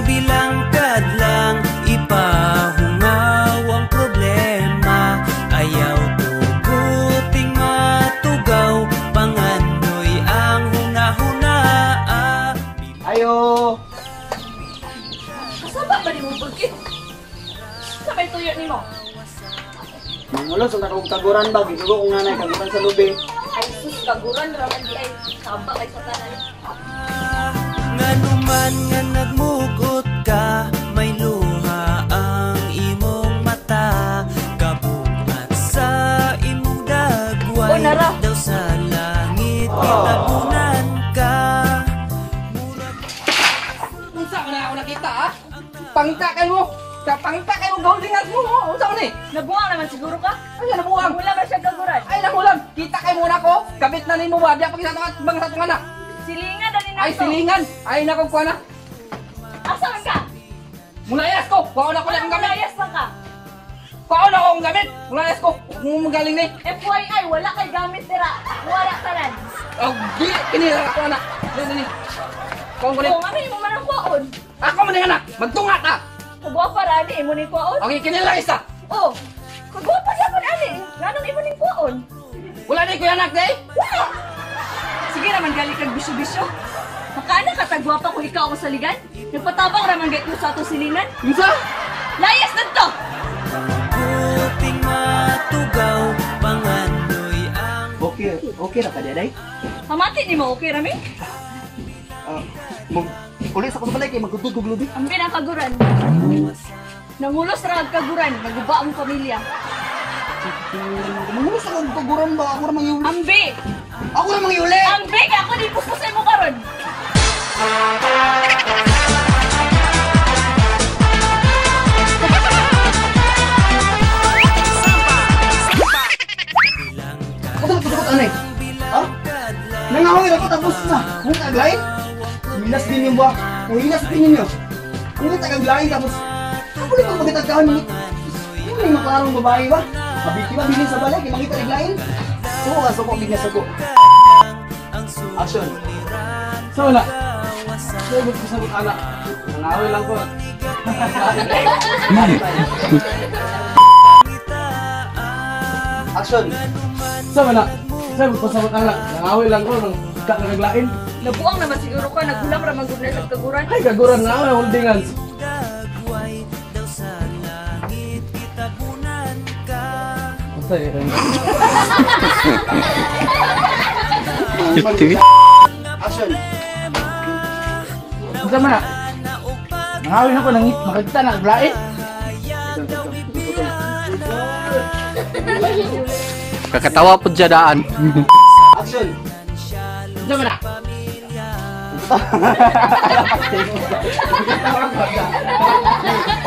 bilang kadlang, ipahungaw ang problema. Ayaw tuguting matugaw, pangandoy ang hunahuna. Ayo. Kasama ba ni mo bulkit? Sabay tuyo ni mo. Mangulos ang nakong kaguran ba? Ginugo kong nanay kaguran sa lubi. Ay sus, kaguran raman di ay saba kay satanan. Nganuman nga nagmugot ka, may luha ang imong mata. Kabugat sa imong dagway, O, nara. daw sa langit kitabunan ka. Unsa man ako nakita ha? Pangtakan mo! Pangtakan mo gawlingan mo! Unsa man ni? Nabuang naman siguro ka? Ay nabuang! Wala ba siya kaguran? Ay namulam! Kita kay muna ko! Kabit na nimo ba? Diya pag bang sa tunga na! Silingan dali na Ay silingan! Ay nakong kuha na! Asa man ka? Mulayas ko! Kuha na ko na akong gamit! Layas lang ka. Kuha na akong gamit! Mulayas ko! Huwag mo magaling ni! FYI, wala kay gamit tira. Wala tanan. Oh, di! Kinila ako na! Dili! Kuha ko ni! Oo, ano mo man ang kuwaon? Ako man na! Magtunga ta! Kagwapa rani, imo ni kuwaon? Okay, kinila isa! Oo. Kagwapa dapat ani. Ganong imo ning kuwaon? Wala na kuya anak day! Wala! Sige naman gali kag bisyo-bisyo. Makana ka tagwapa kung ikaw ako sa ligan? Nagpatabang raman gayt mo sa ato silingan? Unsa? Layas na to! Tuguting matugaw, pangandoy ang Okay na ka day. Hamati ni mo, okay rami? Ulit sa kusabalay kay magkutugog lubi. Ambi ang kaguran. Nangulos ra ang kaguran, naguba ang pamilya. Mangulos ako ang kaguran ba? Ako namang yuli. Ambi! Ako namang yuli! Ambi ka ako di puspusin mo karon. Ako na pagkakot anay. Ha? Nangahoy ako tapos na. Kung aglain? Hinas din yung buwak. Hinas din ninyo. Kung tagaglain tapos ako na pag magitagkahan mo. Ano yung makarang babae ba? Kabiti ba bilhin sa balay? Kaya makita naglain? Suko ka, suko. Bigla suko. Action. So wala. Sabot ko sabot anak. Nangahoy lang ko. Action. So wala. Sabot ko sabot anak. Nangahoy lang ko nang naglain. Nabuang naman siguro ka, nagulam ra magud na sa kaguran. Ay kaguran na ako holdingan. dagway, daw sa langit kitabunan ka. Action. Unsa man na? Nangahoy ako nang makita na naglain. Kakatawa po dyan daan. Action. Unsa man na?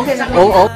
Okay, Oo.